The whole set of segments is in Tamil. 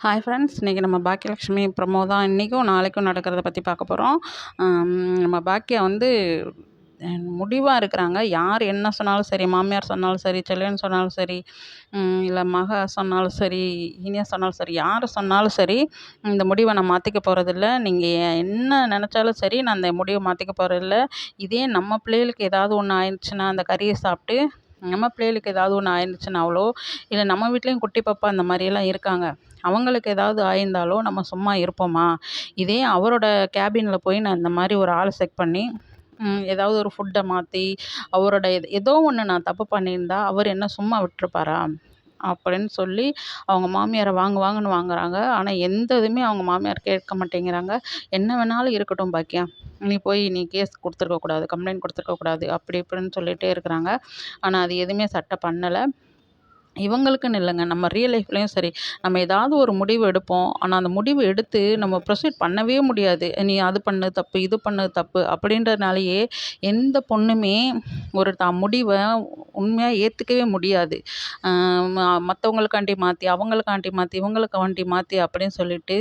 ஹாய் ஃப்ரெண்ட்ஸ், இன்றைக்கி நம்ம பாக்கியலக்ஷ்மி ப்ரமோ தான் இன்றைக்கும் நாளைக்கும் நடக்கிறத பற்றி பார்க்க போகிறோம். நம்ம பாக்கியா வந்து முடிவாக இருக்கிறாங்க. யார் என்ன சொன்னாலும் சரி, மாமியார் சொன்னாலும் சரி, செல்வன் சொன்னாலும் சரி, இல்லை மக சொன்னாலும் சரி, இனியா சொன்னாலும் சரி, யார் சொன்னாலும் சரி, இந்த முடிவை நான் மாற்றிக்க போகிறதில்ல. நீங்கள் என்ன நினச்சாலும் சரி, நான் இந்த முடிவை மாற்றிக்க போகிறதில்ல. இதே நம்ம பிள்ளைகளுக்கு ஏதாவது ஒன்று ஆயிடுச்சுன்னா, அந்த கறியை சாப்பிட்டு நம்ம பிள்ளைகளுக்கு ஏதாவது ஒன்று ஆயிடுச்சுன்னாவளோ, இல்லை நம்ம வீட்லேயும் குட்டி பாப்பா அந்த மாதிரியெல்லாம் இருக்காங்க. அவங்களுக்கு ஏதாவது ஆயிருந்தாலோ நம்ம சும்மா இருப்போமா? இதே அவரோட கேபின்ல போய் நான் இந்த மாதிரி ஒரு ஆளை செக் பண்ணி, ஏதாவது ஒரு ஃபுட்டை மாற்றி, அவரோட ஏதோ ஒன்று நான் தப்பு பண்ணியிருந்தா, அவர் என்ன சும்மா விட்டுருப்பாரா? அப்படின்னு சொல்லி அவங்க மாமியாரை வாங்கு வாங்குன்னு வாங்குறாங்க. ஆனால் எந்த இதுவுமே அவங்க மாமியார் கேட்க மாட்டேங்கிறாங்க. என்ன வேணாலும் இருக்கட்டும் பாக்கியா, நீ கேஸ் கொடுத்துருக்க கூடாது, கம்ப்ளைண்ட் கொடுத்துருக்க கூடாது, அப்படி இப்படின்னு சொல்லிகிட்டே இருக்கிறாங்க. ஆனால் அது எதுவுமே சட்டை பண்ணலை. இவங்களுக்குன்னு இல்லைங்க, நம்ம ரியல் லைஃப்லேயும் சரி, நம்ம ஏதாவது ஒரு முடிவு எடுப்போம். ஆனால் அந்த முடிவு எடுத்து நம்ம ப்ரொசீட் பண்ணவே முடியாது. நீ அது பண்ணது தப்பு, இது பண்ணது தப்பு அப்படின்றதுனாலயே எந்த பொண்ணுமே ஒரு முடிவை உண்மையாக ஏற்றுக்கவே முடியாது. மற்றவங்களுக்காண்டி மாற்றி, அவங்களுக்காண்டி மாற்றி, இவங்களுக்காண்டி மாற்றி அப்படின்னு சொல்லிட்டு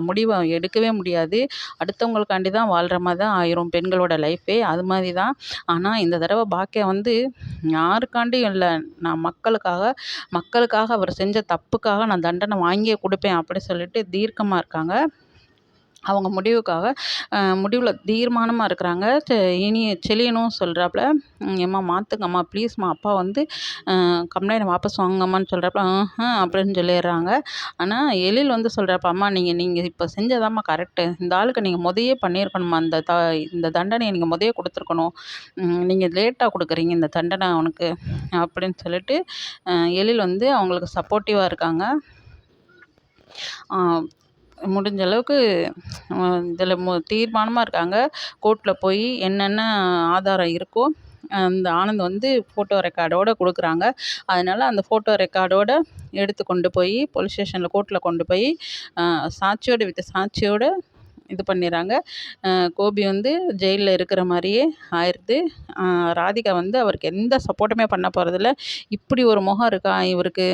முடிவை எடுக்கவே முடியாது. அடுத்தவங்களுக்காண்டி தான் வாழ்கிற மாதிரி தான் ஆயிரும் பெண்களோட லைஃபே. அது மாதிரி தான். ஆனால் இந்த தடவை பாக்கியா வந்து யாருக்காண்டியும் இல்லை, நான் மக்களுக்காக அவர் செஞ்ச தப்புக்காக நான் தண்டனை வாங்கியே கொடுப்பேன் அப்படி சொல்லிட்டு தீர்க்கமாக இருக்காங்க. அவங்க முடிவில் தீர்மானமாக இருக்கிறாங்க. இனி செலியனும் சொல்கிறாப்புல, ஏம்மா மாற்றுங்கம்மா, ப்ளீஸ்மா, அப்பா வந்து கம்ப்ளைண்ட் வாபஸ் வாங்கம்மான்னு சொல்கிறப்ப அப்படின்னு சொல்லிடுறாங்க. ஆனால் எழில் வந்து சொல்கிறப்ப, அம்மா நீங்கள் இப்போ செஞ்சதாம்மா கரெக்டு. இந்த ஆளுக்கு நீங்கள் முதையே பண்ணியிருக்கணுமா, இந்த தண்டனையை நீங்கள் முதையே கொடுத்துருக்கணும். நீங்கள் லேட்டாக கொடுக்குறீங்க இந்த தண்டனை அவனுக்கு அப்படின்னு சொல்லிட்டு எழில் வந்து அவங்களுக்கு சப்போர்ட்டிவாக இருக்காங்க. முடிஞ்ச அளவுக்கு இதில் தீர்மானமாக இருக்காங்க. கோர்ட்டில் போய் என்னென்ன ஆதாரம் இருக்கோ அந்த ஆனந்த் வந்து ஃபோட்டோ ரெக்கார்டோடு கொடுக்குறாங்க. அதனால் அந்த ஃபோட்டோ ரெக்கார்டோடு எடுத்து கொண்டு போய் போலீஸ் ஸ்டேஷனில் கோர்ட்டில் கொண்டு போய் சாட்சியோடு இது பண்ணிடுறாங்க. கோபி வந்து ஜெயிலில் இருக்கிற மாதிரியே ஆயிடுது. ராதிகா வந்து அவருக்கு எந்த சப்போர்ட்டுமே பண்ண போகிறதில்ல. இப்படி ஒரு முகம் இருக்கா இவருக்கு,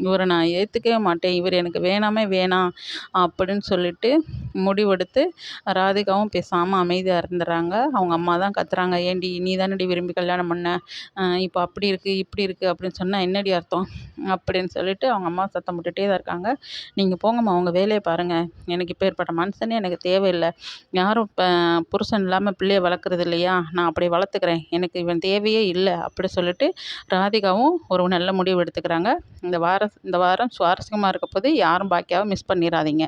இவரை நான் ஏற்றுக்கவே மாட்டேன், இவர் எனக்கு வேணாம் அப்படின்னு சொல்லிட்டு முடிவெடுத்து ராதிகாவும் பேசாமல் அமைதியாக இருந்துடுறாங்க. அவங்க அம்மா தான் கத்துறாங்க, ஏண்டி நீ தானடி விரும்பி கல்யாணம் பண்ண, இப்போ அப்படி இருக்குது இப்படி இருக்குது அப்படின்னு சொன்னால் என்னடி அர்த்தம் அப்படின்னு சொல்லிட்டு அவங்க அம்மா சத்தம் போட்டுகிட்டே தான் இருக்காங்க. நீங்கள் போங்கம்மா, அவங்க வேலையை பாருங்கள், எனக்கு இப்போ ஏற்பட்ட மனுஷனே எனக்கு தேவையில்லை. யாரும் புருஷன் இல்லாமல் பிள்ளைய வளர்க்குறது இல்லையா, நான் அப்படி வளர்த்துக்கிறேன், எனக்கு இவன் தேவையே இல்லை அப்படி சொல்லிட்டு ராதிகாவும் ஒரு நல்ல முடிவு எடுத்துக்கிறாங்க. இந்த வாரம் சுவாரஸ்யமாக இருக்க போது யாரும் பாக்கியாவை மிஸ் பண்ணிடாதீங்க.